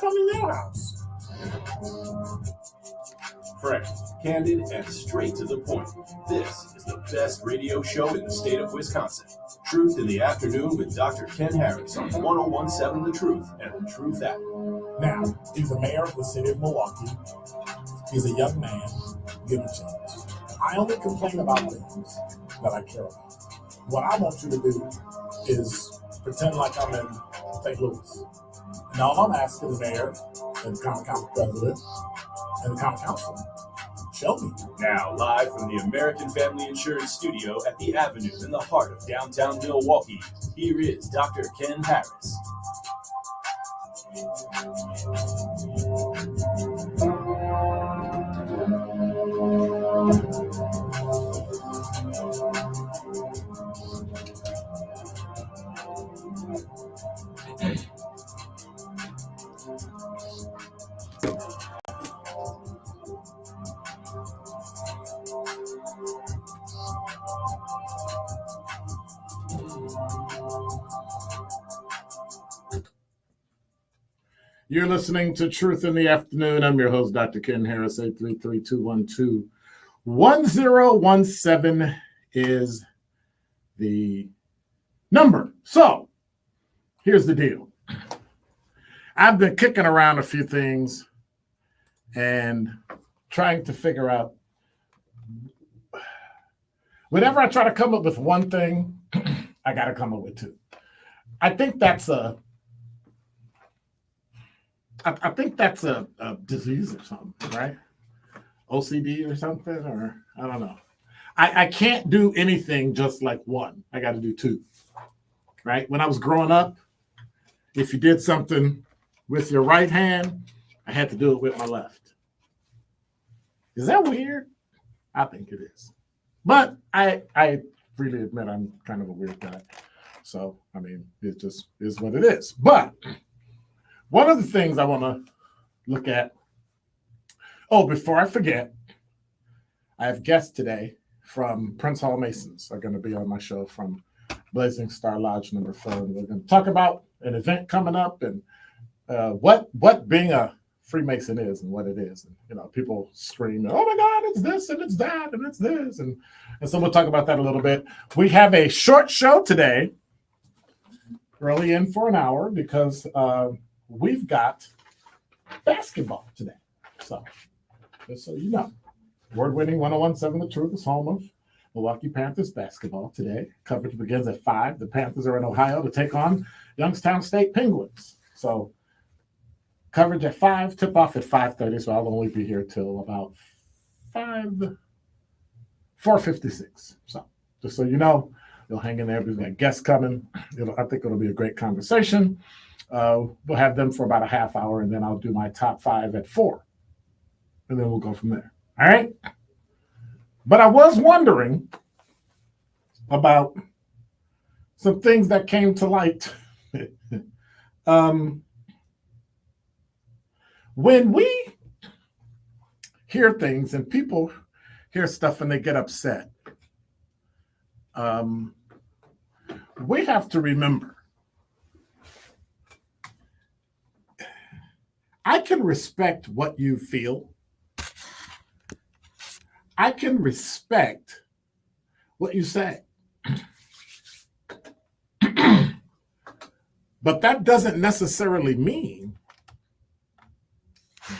come in your house? Frank, candid, and straight to the point. This is the best radio show in the state of Wisconsin. Truth in the Afternoon with Dr. Ken Harris on 1017 The Truth and The Truth app. Now, he's the mayor of the city of Milwaukee. He's a young man, given change. I only complain about things that I care about. What I want you to do is pretend like I'm in St. Louis. And all I'm asking the mayor and the common council president and the common council, show me. Now, live from the American Family Insurance Studio at the Avenue in the heart of downtown Milwaukee, here is Dr. Ken Harris. You're listening to Truth in the Afternoon. I'm your host, Dr. Ken Harris. 833-212-1017 is the number. So, here's the deal. I've been kicking around a few things and trying to figure out. Whenever I try to come up with one thing, I got to come up with two. I think that's a disease or something, right? OCD or something, or I don't know. I can't do anything just like one. I got to do two, right? When I was growing up, if you did something with your right hand, I had to do it with my left. Is that weird? I think it is. But I freely admit I'm kind of a weird guy. So, I mean, it just is what it is. But one of the things I want to look at, before I forget, I have guests today from Prince Hall Masons are going to be on my show from Blazing Star Lodge number 4. And we're going to talk about an event coming up and what being a Freemason is and what it is. And, people scream, oh my God, it's this and it's that and it's this. And so we'll talk about that a little bit. We have a short show today, early in for an hour, because we've got basketball today. So, just so you know, award-winning 1017 The Truth is home of Milwaukee Panthers basketball today. Coverage begins at 5. The Panthers are in Ohio to take on Youngstown State Penguins. So, coverage at 5, tip-off at 5:30, so I'll only be here till about 4:56. So, just so you know, you'll hang in there. We've got guests coming. I think it'll be a great conversation. We'll have them for about a half hour, and then I'll do my top 5 at 4. And then we'll go from there. All right? But I was wondering about some things that came to light. When we hear things and people hear stuff and they get upset, we have to remember, I can respect what you feel. I can respect what you say. But that doesn't necessarily mean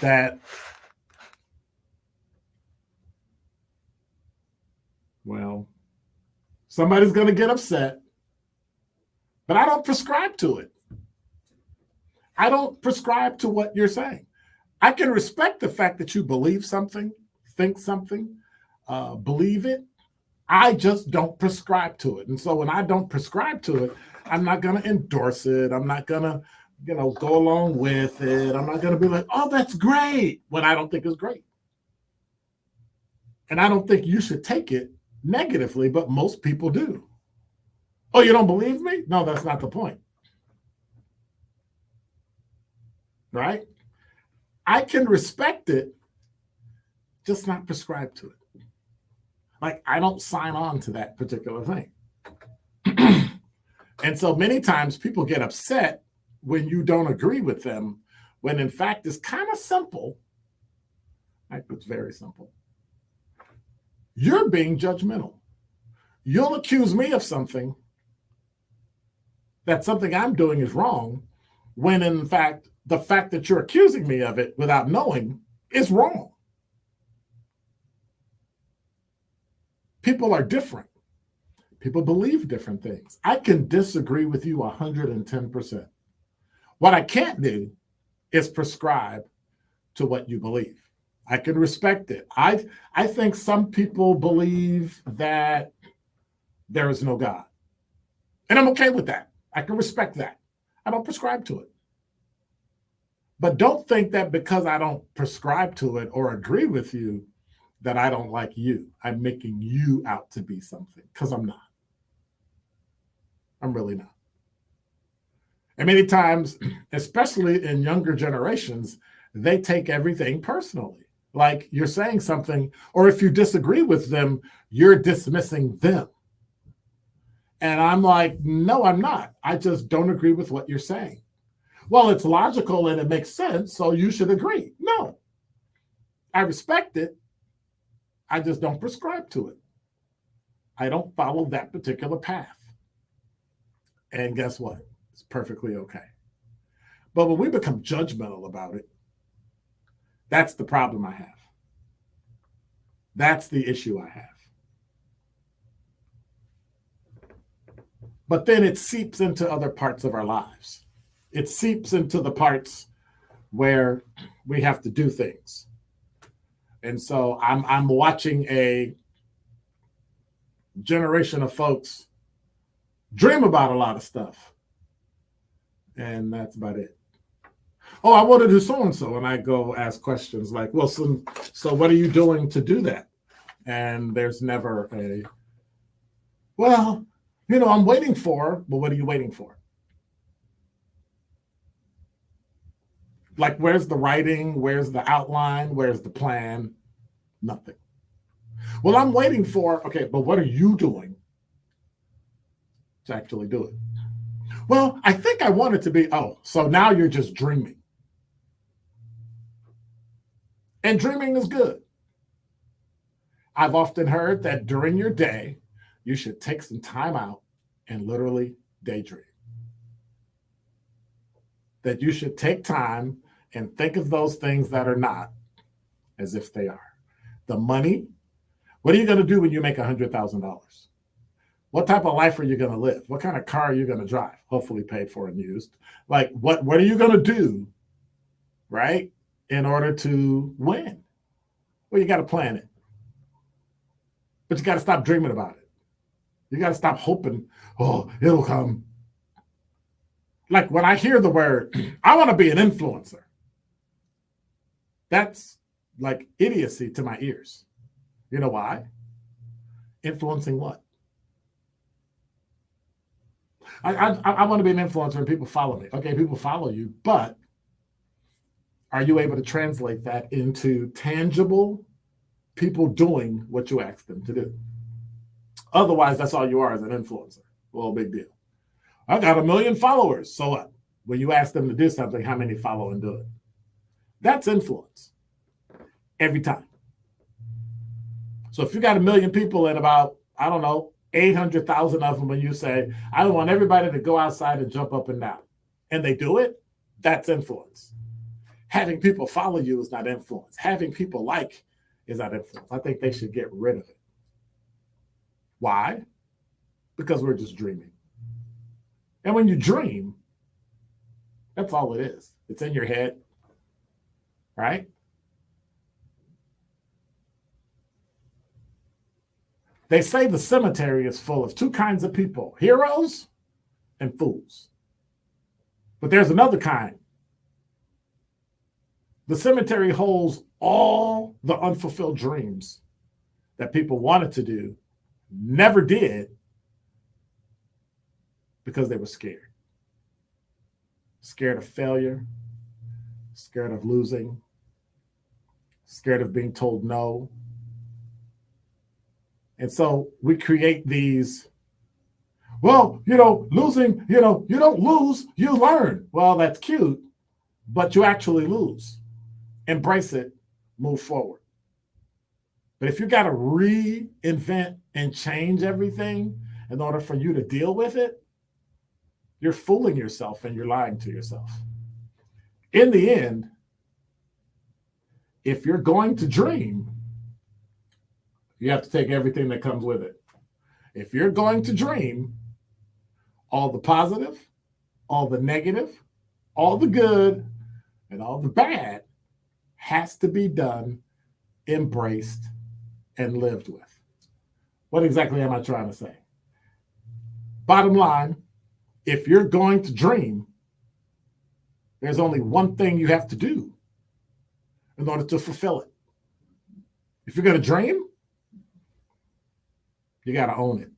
that, somebody's going to get upset, but I don't prescribe to it. I don't prescribe to what you're saying. I can respect the fact that you believe something, think something, believe it. I just don't prescribe to it. And so when I don't prescribe to it, I'm not going to endorse it. I'm not going to, go along with it. I'm not going to be like, oh, that's great, when I don't think it's great. And I don't think you should take it negatively, but most people do. Oh, you don't believe me? No, that's not the point. Right? I can respect it, just not prescribe to it. Like, I don't sign on to that particular thing. And so many times people get upset when you don't agree with them, when in fact it's kind of simple. It's very simple. You're being judgmental. You'll accuse me of something that something I'm doing is wrong, when in fact, the fact that you're accusing me of it without knowing is wrong. People are different. People believe different things. I can disagree with you 110%. What I can't do is prescribe to what you believe. I can respect it. I think some people believe that there is no God. And I'm okay with that. I can respect that. I don't prescribe to it. But don't think that because I don't prescribe to it or agree with you that I don't like you. I'm making you out to be something, because I'm not. I'm really not. And many times, especially in younger generations, they take everything personally. Like you're saying something, or if you disagree with them, you're dismissing them. And I'm like, no, I'm not. I just don't agree with what you're saying. Well, it's logical and it makes sense, so you should agree. No, I respect it. I just don't prescribe to it. I don't follow that particular path. And guess what? It's perfectly okay. But when we become judgmental about it, that's the problem I have. That's the issue I have. But then it seeps into other parts of our lives. It seeps into the parts where we have to do things. And so I'm watching a generation of folks dream about a lot of stuff. And that's about it. Oh, I want to do so-and-so. And I go ask questions like, well, so what are you doing to do that? And there's never a, well, I'm waiting for, well, what are you waiting for? Like, where's the writing? Where's the outline? Where's the plan? Nothing. Well, I'm waiting for, okay, but what are you doing to actually do it? Well, I think I want it to be, so now you're just dreaming. And dreaming is good. I've often heard that during your day, you should take some time out and literally daydream. That you should take time and think of those things that are not as if they are. The money, what are you going to do when you make $100,000? What type of life are you going to live? What kind of car are you going to drive? Hopefully paid for and used. Like, what are you going to do, right, in order to win? Well, you got to plan it. But you got to stop dreaming about it. You got to stop hoping, it'll come. Like when I hear the word, I want to be an influencer. That's like idiocy to my ears. You know why? Influencing what? I want to be an influencer and people follow me. Okay, people follow you, but are you able to translate that into tangible people doing what you ask them to do? Otherwise, that's all you are as an influencer. Well, big deal. I got 1 million followers. So what? When you ask them to do something, how many follow and do it? That's influence. Every time. So if you got 1 million people and about, 800,000 of them, when you say, I want everybody to go outside and jump up and down, and they do it, that's influence. Having people follow you is not influence. Having people like is not influence. I think they should get rid of it. Why? Because we're just dreaming. And when you dream, that's all it is. It's in your head, right? They say the cemetery is full of two kinds of people, heroes and fools. But there's another kind. The cemetery holds all the unfulfilled dreams that people wanted to do, never did, because they were scared. Scared of failure, scared of losing, scared of being told no. And so we create these, losing, you don't lose, you learn. Well, that's cute, but you actually lose. Embrace it, move forward. But if you got to reinvent and change everything in order for you to deal with it, you're fooling yourself and you're lying to yourself. In the end, if you're going to dream, you have to take everything that comes with it. If you're going to dream, all the positive, all the negative, all the good, and all the bad has to be done, embraced, and lived with. What exactly am I trying to say? Bottom line, if you're going to dream, there's only one thing you have to do in order to fulfill it. If you're going to dream, you got to own it.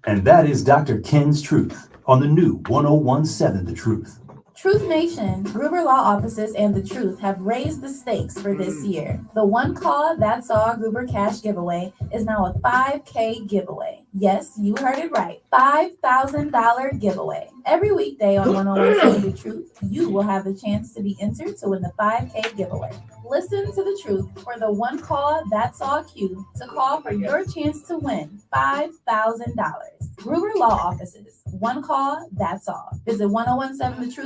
And that is Dr. Ken's Truth on the new 1017 The Truth. Truth Nation, Gruber Law Offices and The Truth have raised the stakes for this year. The One Call That's All Gruber Cash giveaway is now a $5K giveaway. Yes, you heard it right. $5,000 giveaway. Every weekday on 1017 The Truth, you will have the chance to be entered to win the 5K giveaway. Listen to The Truth for the One Call That's All cue to call for your chance to win $5,000. Gruber Law Offices. One call, that's all. Visit 1017 The Truth